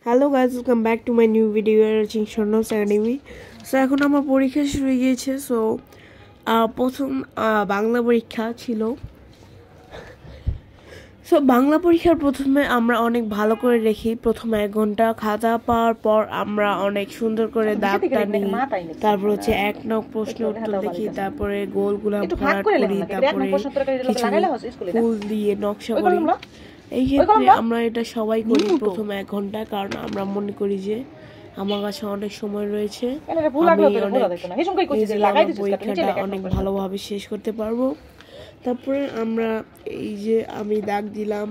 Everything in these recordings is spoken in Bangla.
Hello guys, welcome back to my new video. You are watching Sharnos Academy. So এখন আমার পরীক্ষা শুরু হয়ে গিয়েছে। সো প্রথম বাংলা পরীক্ষা ছিল। সো বাংলা পরীক্ষার প্রথমে আমরা অনেক ভালো করে দেখি। প্রথমে 1 ঘন্টা খাতা পাওয়ার পর আমরা অনেক সুন্দর করে দাগটা নিই। তারপর হচ্ছে 1 নং প্রশ্ন উত্তর দেখি, তারপরে গোলগুলো ভরাট করি, তারপরে কিছু ফুল দিয়ে নকশা করি। এই ক্ষেত্রে আমরা এটা সবাই করি প্রথম 1 ঘন্টা, কারণ আমরা মনে করি যে আমার কাছে অনেক সময় রয়েছে, পরীক্ষাটা অনেক ভালোভাবে শেষ করতে পারবো। তারপরে আমরা এই যে আমি দাগ দিলাম,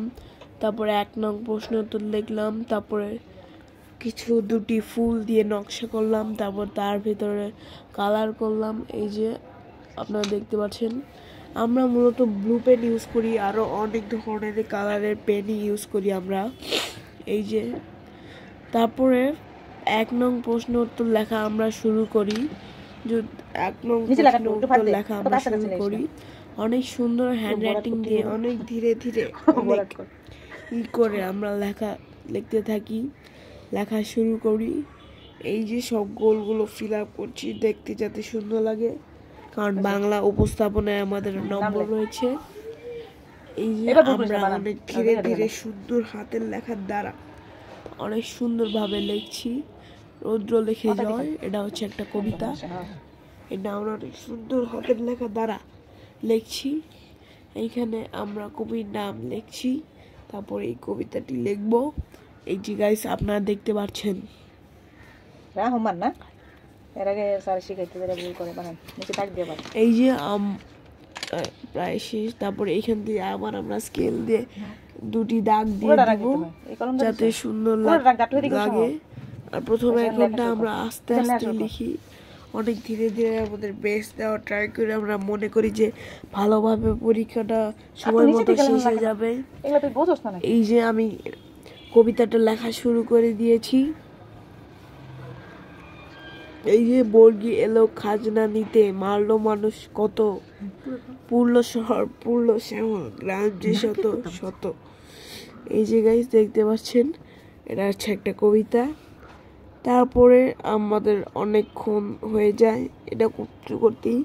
তারপরে 1 নং প্রশ্ন উত্তর লিখলাম, তারপরে কিছু 2টি ফুল দিয়ে নকশা করলাম, তারপর তার ভিতরে কালার করলাম। এই যে আপনারা দেখতে পাচ্ছেন, আমরা মূলত ব্লু পেন ইউজ করি, আরও অনেক ধরনের কালারের পেন ইউজ করি আমরা। এই যে তারপরে 1 নং প্রশ্ন উত্তর লেখা আমরা শুরু করি। 1 নং প্রশ্ন উত্তর লেখা আমরা শুরু করি অনেক সুন্দর হ্যান্ড রাইটিং দিয়ে, অনেক ধীরে ধীরে করে আমরা লিখতে থাকি, লেখা শুরু করি। এই যে সব গোলগুলো ফিল আপ করছি দেখতে যাতে সুন্দর লাগে, কারণ বাংলা উপস্থাপনায় আমাদের নম্বর রয়েছে। এই যে আমরা অনেক ধীরে ধীরে সুন্দর হাতের লেখার দ্বারা অনেক সুন্দরভাবে লিখছি। রৌদ্র লিখে যায়, এটা হচ্ছে একটা কবিতা। এটা আমরা অনেক সুন্দর হাতের লেখার দ্বারা লিখছি। এইখানে আমরা কবির নাম লিখছি, তারপরে এই কবিতাটি লিখব। এই যে গাইস আপনারা দেখতে পাচ্ছেন, এই যে প্রায় শেষ। তারপরে এইখান থেকে আবার আমরা স্কেল দিয়ে 2টি দাগ দিয়ে দিব যাতে সুন্দর লাগে। আর প্রথম 1 ঘন্টা আমরা আস্তে আস্তে লিখি, অনেক ধীরে ধীরে আমাদের বেস্ট দেওয়ার ট্রাই করে। আমরা মনে করি যে ভালোভাবে পরীক্ষাটা সময় মতো শেষ হয়ে যাবে। এই যে আমি কবিতাটা লেখা শুরু করে দিয়েছি। এই যে বর্গি এলো খাজনা নিতে, মারলো মানুষ কত, পুরল শহর পুরল শ্যামল গ্রাম যে শত শত। এই যে গাইস দেখতে পাচ্ছেন, এটা হচ্ছে একটা কবিতা। তারপরে আমাদের অনেকক্ষণ হয়ে যায় এটা করতে করতেই,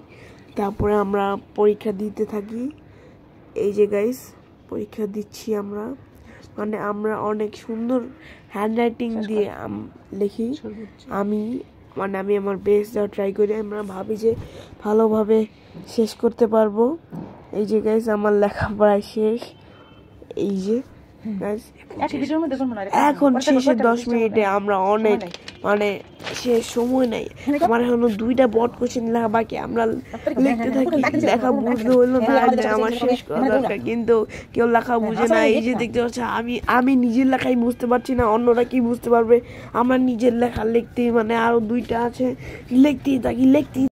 তারপরে আমরা পরীক্ষা দিতে থাকি। এই যে গাইস পরীক্ষা দিচ্ছি আমরা, মানে আমরা অনেক সুন্দর হ্যান্ড রাইটিং দিয়ে লিখি। আমি আমার বেস্ট দেওয়ার ট্রাই করি, আমরা ভাবি যে ভালোভাবে শেষ করতে পারবো। এই যে গাইস আমার লেখা প্রায় শেষ। এই যে এখন শেষে 10 মিনিটে আমরা অনেক শেষ সময় নাই, আমার এখনো 2টা বোর্ড কোশ্চেন লেখা বাকি। আমরা লিখতে থাকি, লেখা বুঝতে হলো না আমার শেষ করা দরকার, কিন্তু কেউ লেখা বুঝে না। এই যে দেখতে পাচ্ছি আমি নিজের লেখাই বুঝতে পারছি না, অন্যরা কি বুঝতে পারবে? আমার নিজের লেখা লিখতেই আরো 2টা আছে, লিখতেই থাকি।